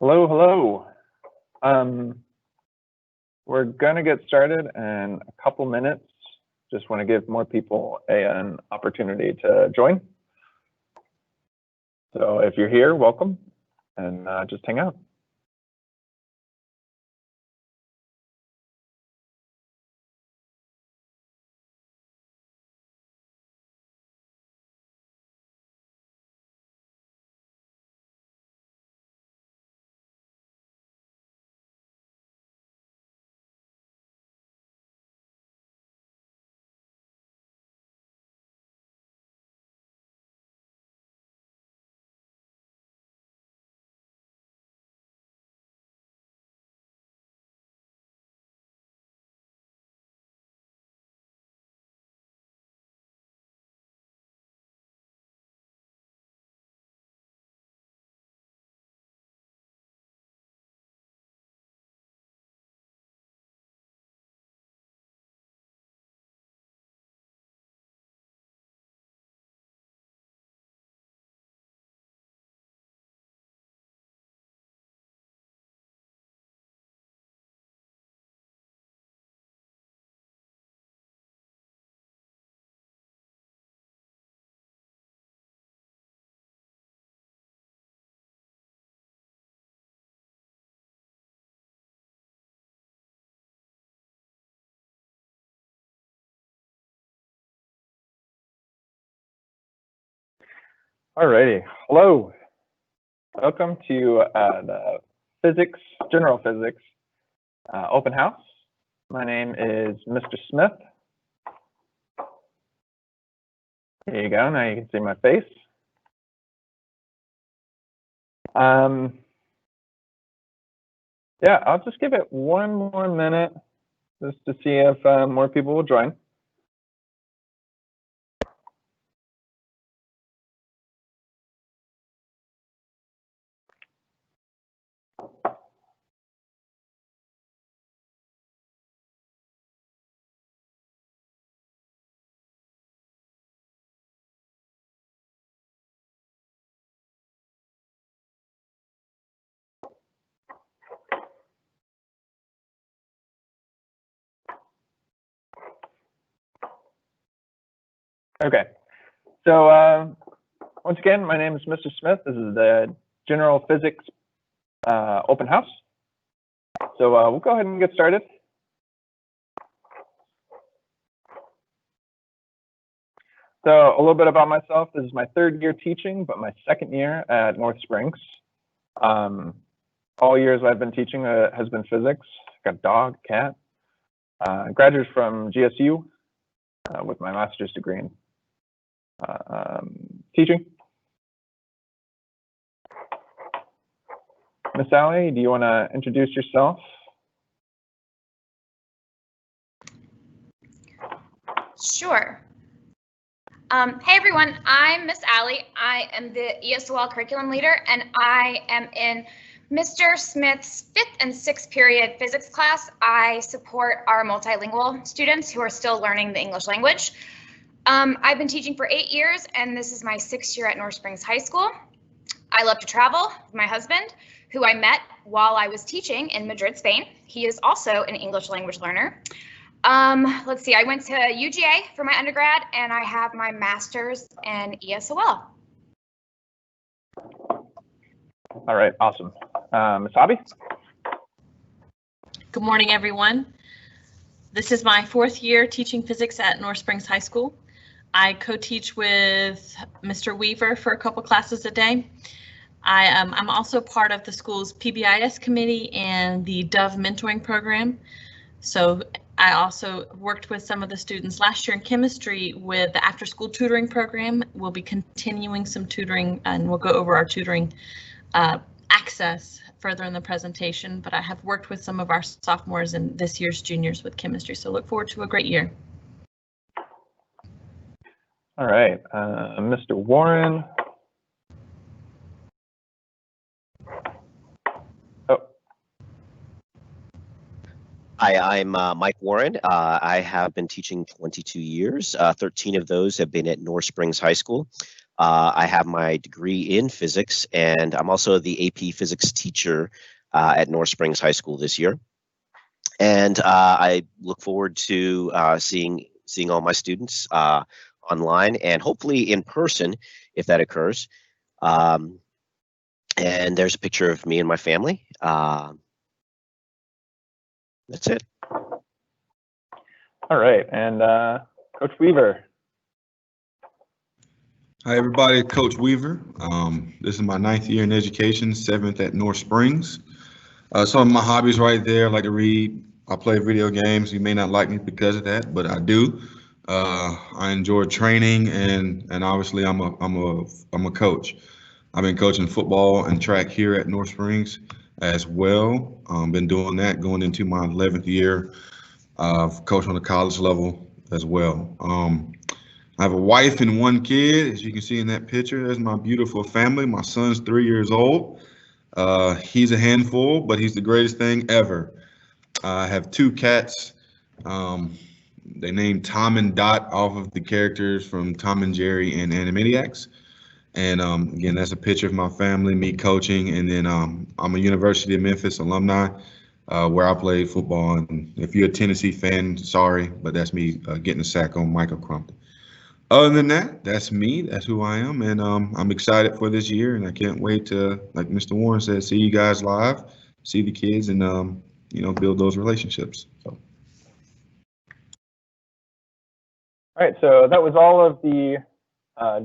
Hello, hello. We're going to get started in a couple minutes. Just want to give more people an opportunity to join. So if you're here, welcome, and just hang out. Alrighty, hello. Welcome to the General Physics open house. My name is Mr. Smith. Here you go, now you can see my face. Yeah, I'll just give it one more minute just to see if more people will join. Okay, so once again, my name is Mr. Smith. This is the General Physics open house. So we'll go ahead and get started. So a little bit about myself. This is my third year teaching, but my second year at North Springs. All years I've been teaching has been physics. Got a dog, cat. Graduated from GSU with my master's degree in teaching. Miss Allie, do you want to introduce yourself? Sure. Hey everyone, I'm Miss Allie. I am the ESOL curriculum leader, and I am in Mr. Smith's 5th and 6th period physics class. I support our multilingual students who are still learning the English language. I've been teaching for 8 years, and this is my 6th year at North Springs High School. I love to travel with my husband, who I met while I was teaching in Madrid, Spain. He is also an English language learner. Let's see, I went to UGA for my undergrad, and I have my master's in ESOL. All right, awesome. Ms. Hobby? Good morning, everyone. This is my 4th year teaching physics at North Springs High School. I co-teach with Mr. Weaver for a couple classes a day. I'm also part of the school's PBIS committee and the Dove mentoring program. So I also worked with some of the students last year in chemistry with the after-school tutoring program. We'll be continuing some tutoring, and we'll go over our tutoring access further in the presentation, but I have worked with some of our sophomores and this year's juniors with chemistry, so look forward to a great year. All right, Mr. Warren. Hi, I'm Mike Warren. I have been teaching 22 years. 13 of those have been at North Springs High School. I have my degree in physics, and I'm also the AP physics teacher at North Springs High School this year. And I look forward to seeing all my students online and hopefully in person if that occurs. And there's a picture of me and my family. That's it. All right, and Coach Weaver. Hi, everybody. Coach Weaver. This is my 9th year in education, 7th at North Springs. Some of my hobbies right there, I like to read. I play video games. You may not like me because of that, but I do. I enjoy training, and obviously I'm a coach. I've been coaching football and track here at North Springs as well. Been doing that going into my 11th year of coaching on the college level as well. I have a wife and 1 kid, as you can see in that picture. There's my beautiful family. My son's 3 years old. He's a handful, but he's the greatest thing ever. I have 2 cats. They named Tom and Dot off of the characters from Tom and Jerry and Animaniacs. And again, that's a picture of my family, me coaching. And then I'm a University of Memphis alumni where I played football. And if you're a Tennessee fan, sorry, but that's me getting a sack on Michael Crumpton. Other than that, that's me. That's who I am. And I'm excited for this year. And I can't wait to, like Mr. Warren said, see you guys live, see the kids, and, build those relationships. So. All right, so that was all of the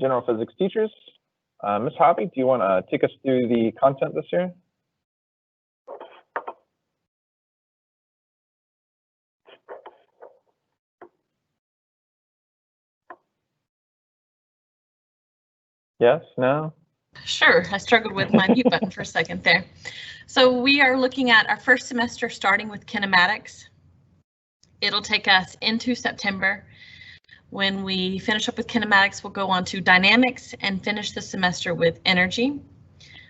general physics teachers. Ms. Hobby, do you want to take us through the content this year? Yes, no? Sure, I struggled with my mute button for a second there. So we are looking at our first semester starting with kinematics. It'll take us into September. When we finish up with kinematics, we'll go on to dynamics and finish the semester with energy.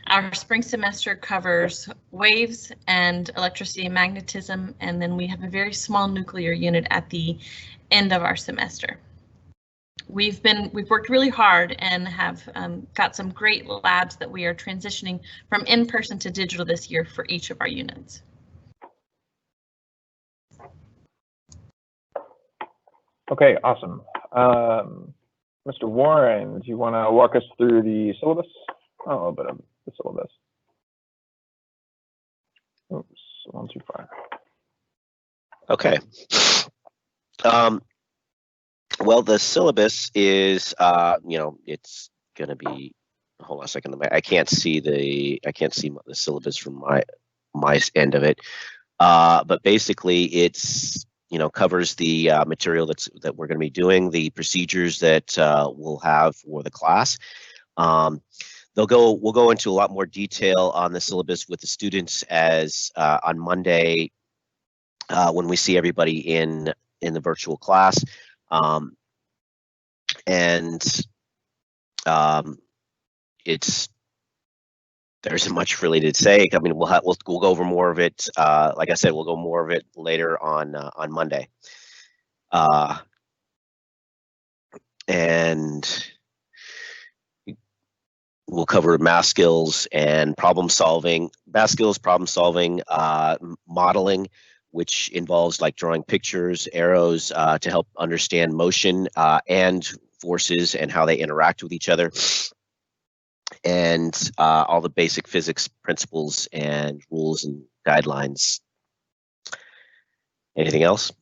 Our spring semester covers waves and electricity and magnetism, and then we have a very small nuclear unit at the end of our semester. We've worked really hard and have got some great labs that we are transitioning from in-person to digital this year for each of our units. Okay, awesome. Mr. Warren, do you want to walk us through the syllabus? Oh, a little bit of the syllabus. Oops, one too far. Okay. Well, the syllabus is, it's going to be. Hold on a second. I can't see the syllabus from my end of it. But basically, it's covers the material that we're going to be doing, the procedures that we'll have for the class. We'll go into a lot more detail on the syllabus with the students as on Monday when we see everybody in the virtual class. There isn't much really to say. I mean, we'll go over more of it. Like I said, we'll go more of it later on Monday. And we'll cover math skills and problem solving, modeling, which involves like drawing pictures, arrows to help understand motion and forces and how they interact with each other. And all the basic physics principles and rules and guidelines. Anything else?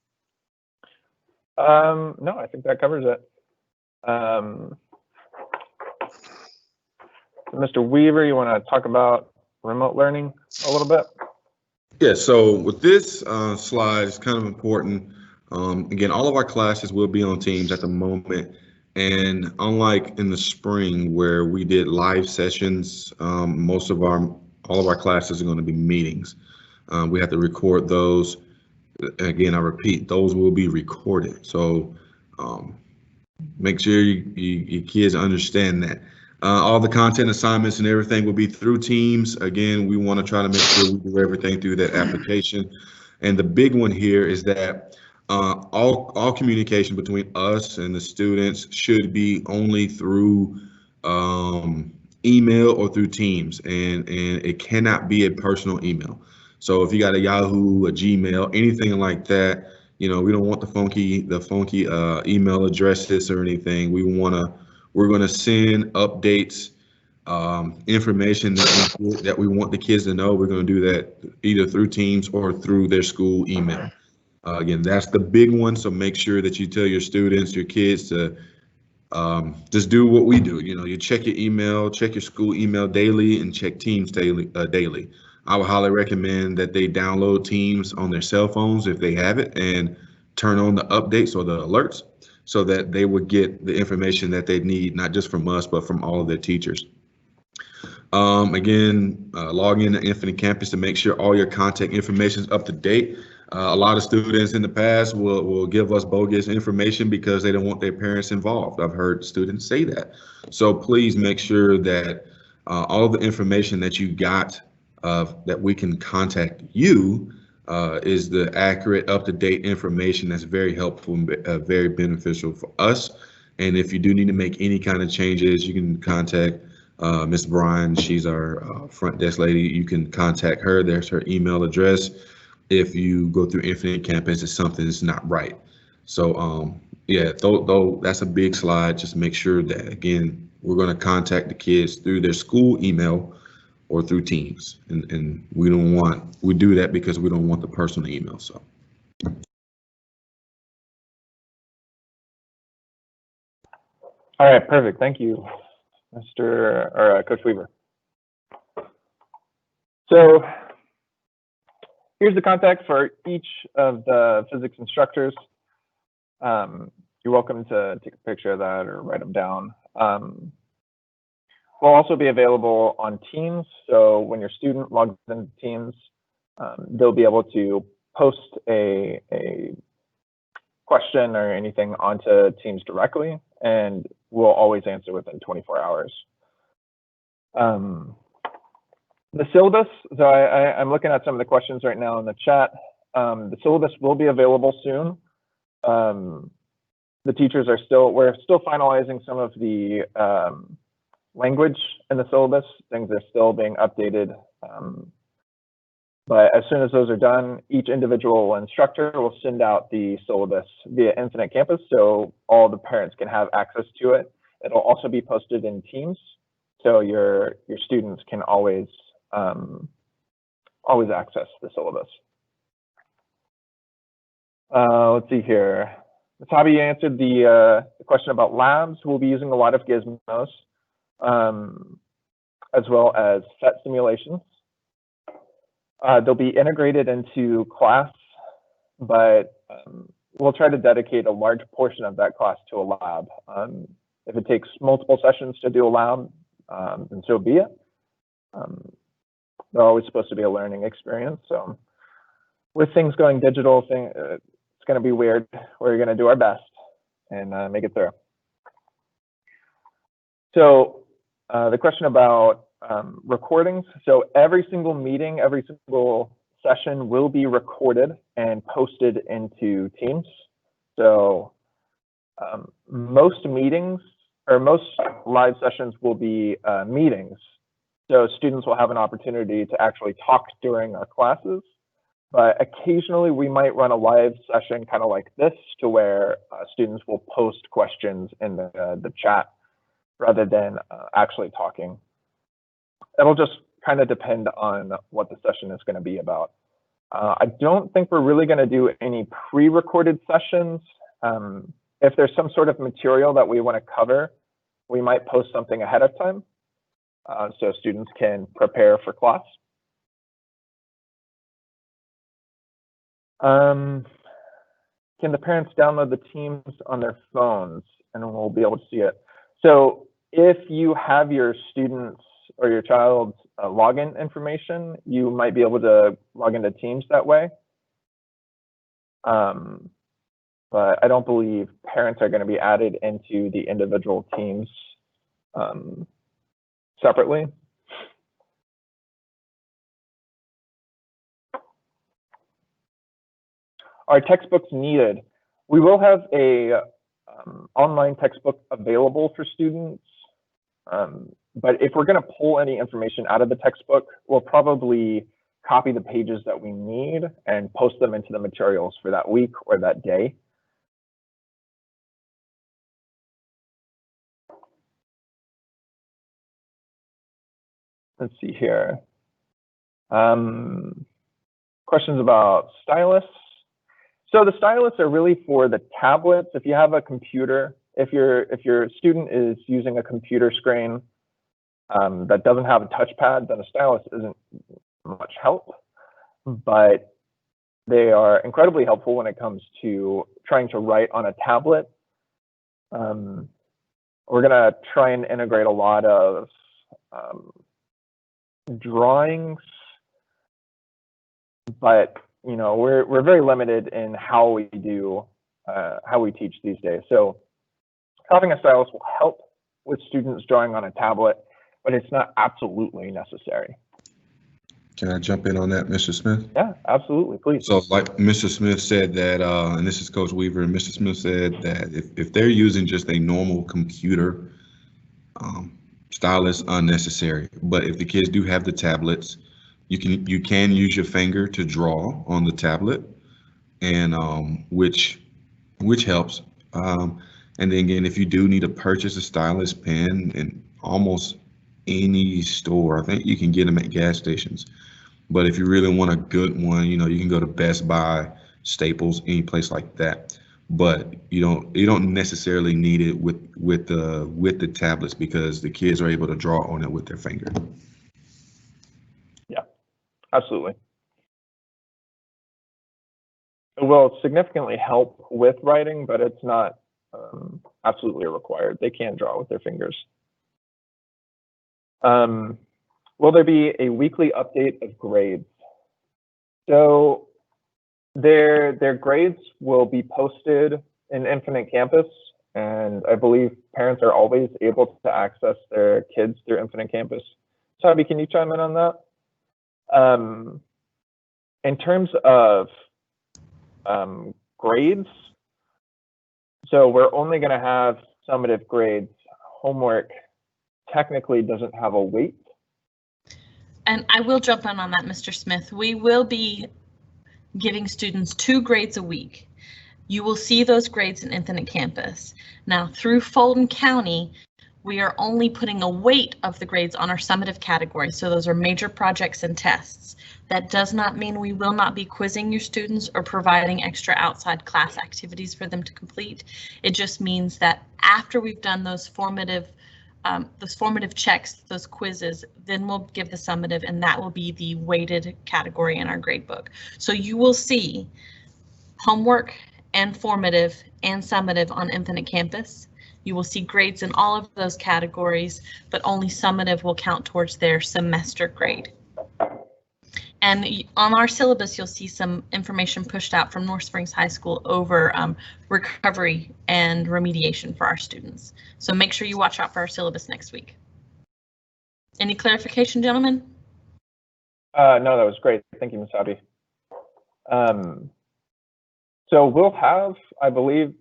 No, I think that covers it. Mr. Weaver, you want to talk about remote learning a little bit? Yeah, so with this slide, it's kind of important. Again, all of our classes will be on Teams at the moment. And unlike in the spring where we did live sessions, all of our classes are going to be meetings. We have to record those. Again, I repeat, those will be recorded. So make sure your kids understand that. All the content assignments and everything will be through Teams. Again, we want to try to make sure we do everything through that application. And the big one here is that all communication between us and the students should be only through email or through Teams, and it cannot be a personal email. So if you got a Yahoo, a Gmail, anything like that, we don't want the funky email addresses or anything. We're gonna send updates, information that we want the kids to know. We're gonna do that either through Teams or through their school email. Again, that's the big one. So make sure that you tell your students, your kids to just do what we do. You check your email, check your school email daily, and check Teams daily. I would highly recommend that they download Teams on their cell phones if they have it, and turn on the updates or the alerts so that they would get the information that they need, not just from us, but from all of their teachers. Again, log in to Infinite Campus to make sure all your contact information is up to date. A lot of students in the past will give us bogus information because they don't want their parents involved. I've heard students say that. So please make sure that all the information that you got that we can contact you is the accurate, up-to-date information that's very helpful and very beneficial for us. And if you do need to make any kind of changes, you can contact Ms. Bryan. She's our front desk lady. You can contact her. There's her email address. If you go through Infinite Campus and something is not right. So yeah, though that's a big slide, just make sure that, again, we're going to contact the kids through their school email or through Teams. And we do that because we don't want the personal email. So. All right, perfect. Thank you, Coach Weaver. So here's the contact for each of the physics instructors. You're welcome to take a picture of that or write them down. We'll also be available on Teams. So when your student logs into Teams, they'll be able to post a question or anything onto Teams directly, and we'll always answer within 24 hours. The syllabus, so I'm looking at some of the questions right now in the chat. The syllabus will be available soon. The teachers we're still finalizing some of the language in the syllabus. Things are still being updated. But as soon as those are done, each individual instructor will send out the syllabus via Infinite Campus so all the parents can have access to it. It'll also be posted in Teams, so your students can always access the syllabus. Let's see here. Tabi answered the question about labs. We'll be using a lot of gizmos, as well as PhET simulations. They'll be integrated into class, but we'll try to dedicate a large portion of that class to a lab. If it takes multiple sessions to do a lab, then so be it. They're always supposed to be a learning experience. So with things going digital, it's going to be weird. We're going to do our best and make it through. So the question about recordings. So every single meeting, every single session will be recorded and posted into Teams. So most meetings or most live sessions will be meetings. So students will have an opportunity to actually talk during our classes. But occasionally we might run a live session kind of like this, to where students will post questions in the chat rather than actually talking. It'll just kind of depend on what the session is going to be about. I don't think we're really going to do any pre-recorded sessions. If there's some sort of material that we want to cover, we might post something ahead of time so students can prepare for class. Can the parents download the Teams on their phones and we'll be able to see it? So if you have your students or your child's login information, you might be able to log into Teams that way. But I don't believe parents are going to be added into the individual teams separately. Are textbooks needed? We will have a online textbook available for students, but if we're going to pull any information out of the textbook, we'll probably copy the pages that we need and post them into the materials for that week or that day. Let's see here. Questions about Stylus. So the Stylus are really for the tablets. If you have a computer, if your student is using a computer screen that doesn't have a touchpad, then a Stylus isn't much help. But they are incredibly helpful when it comes to trying to write on a tablet. We're going to try and integrate a lot of drawings, but you know, we're very limited in how we teach these days. So having a Stylus will help with students drawing on a tablet, but it's not absolutely necessary. Can I jump in on that, Mr. Smith? Yeah, absolutely, please. So like Mr. Smith said that, and this is Coach Weaver, and Mr. Smith said that if they're using just a normal computer, Stylus unnecessary. But if the kids do have the tablets, you can use your finger to draw on the tablet, and which helps. And then again, if you do need to purchase a Stylus pen in almost any store, I think you can get them at gas stations. But if you really want a good one, you know, you can go to Best Buy, Staples, any place like that. But you don't necessarily need it with the tablets, because the kids are able to draw on it with their finger. Yeah, absolutely. It will significantly help with writing, but it's not absolutely required. They can draw with their fingers. Will there be a weekly update of grades? So their grades will be posted in Infinite Campus, and I believe parents are always able to access their kids through Infinite Campus. Sabi, can you chime in on that? In terms of grades, so we're only going to have summative grades. Homework technically doesn't have a weight. And I will jump in on that, Mr. Smith. We will be giving students 2 grades a week. You will see those grades in Infinite Campus. Now, through Fulton County, we are only putting a weight of the grades on our summative category. So those are major projects and tests. That does not mean we will not be quizzing your students or providing extra outside class activities for them to complete. It just means that after we've done those formative checks, those quizzes, then we'll give the summative, and that will be the weighted category in our gradebook. So you will see homework and formative and summative on Infinite Campus. You will see grades in all of those categories, but only summative will count towards their semester grade. And on our syllabus, you'll see some information pushed out from North Springs High School over recovery and remediation for our students. So make sure you watch out for our syllabus next week. Any clarification, gentlemen? No, that was great. Thank you, Ms. Abby. So we'll have, I believe,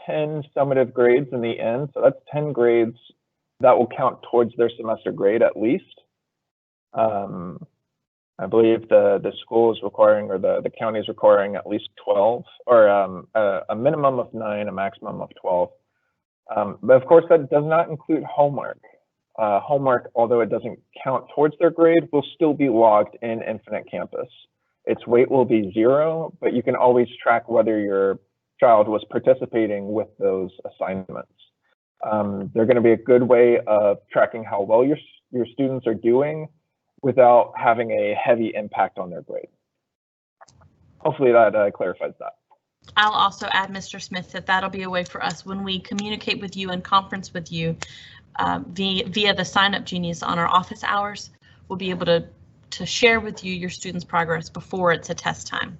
10 summative grades in the end. So that's 10 grades that will count towards their semester grade at least. I believe the school is requiring, or the county is requiring, at least 12, or a minimum of 9, a maximum of 12. But of course, that does not include homework. Homework, although it doesn't count towards their grade, will still be logged in Infinite Campus. Its weight will be 0, but you can always track whether your child was participating with those assignments. They're going to be a good way of tracking how well your students are doing without having a heavy impact on their grade. Hopefully that clarifies that. I'll also add, Mr. Smith, that that'll be a way for us when we communicate with you and conference with you via the Sign Up Genius on our office hours. We'll be able to share with you your students' progress before it's a test time.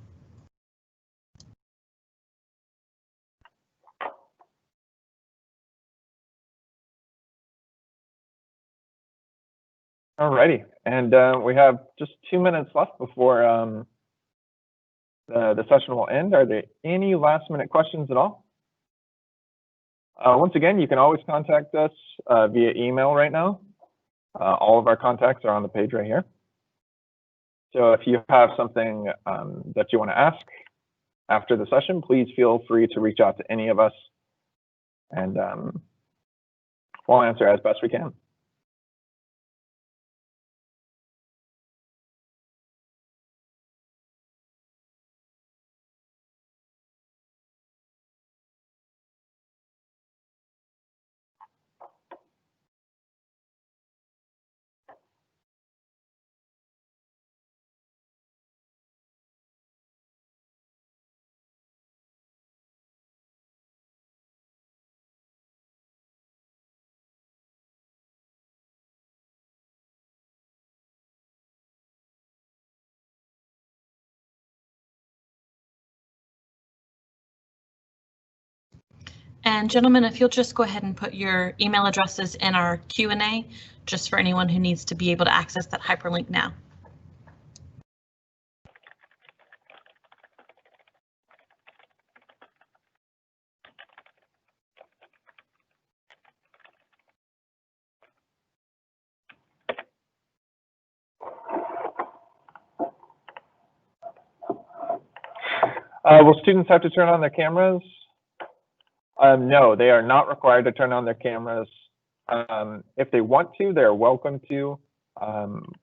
Alrighty, and we have just 2 minutes left before the session will end. Are there any last minute questions at all? Once again, you can always contact us via email right now. All of our contacts are on the page right here. So if you have something that you want to ask after the session, please feel free to reach out to any of us, and we'll answer as best we can. And gentlemen, if you'll just go ahead and put your email addresses in our Q&A, just for anyone who needs to be able to access that hyperlink now. Will students have to turn on their cameras? No, they are not required to turn on their cameras. If they want to, they're welcome to.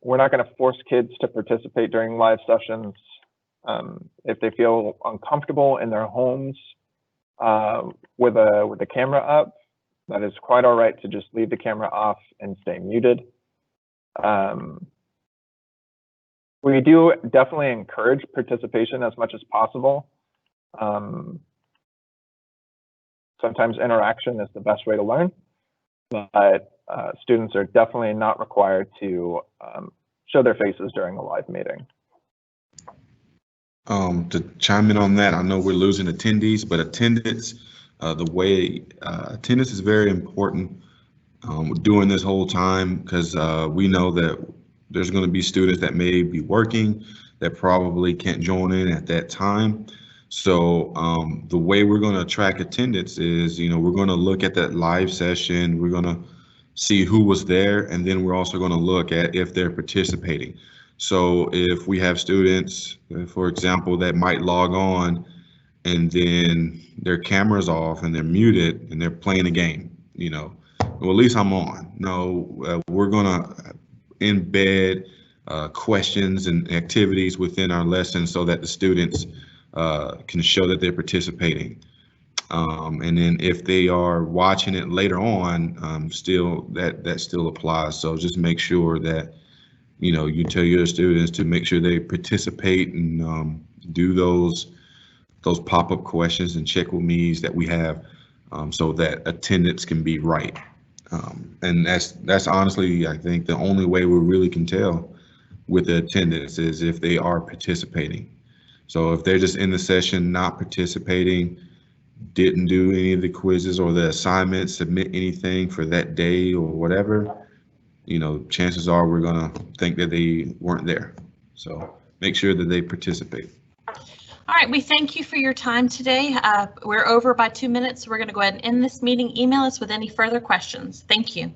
We're not going to force kids to participate during live sessions. If they feel uncomfortable in their homes with the camera up, that is quite all right to just leave the camera off and stay muted. We do definitely encourage participation as much as possible. Sometimes interaction is the best way to learn, but students are definitely not required to show their faces during a live meeting. To chime in on that, I know we're losing attendees, but attendance, attendance is very important during this whole time, because we know that there's going to be students that may be working that probably can't join in at that time. So the way we're going to track attendance is, we're going to look at that live session. We're going to see who was there, and then we're also going to look at if they're participating. So if we have students, for example, that might log on and then their camera's off and they're muted and they're playing a game, well, at least I'm on. No, we're going to embed questions and activities within our lesson so that the students can show that they're participating. And then if they are watching it later on, still that still applies. So just make sure that you tell your students to make sure they participate and do those pop-up questions and check with me's that we have, so that attendance can be right. And that's honestly, I think, the only way we really can tell with the attendance is if they are participating. So if they're just in the session not participating, didn't do any of the quizzes or the assignments, submit anything for that day or whatever, chances are we're going to think that they weren't there. So make sure that they participate. All right, we thank you for your time today. We're over by 2 minutes, so we're going to go ahead and end this meeting. Email us with any further questions. Thank you.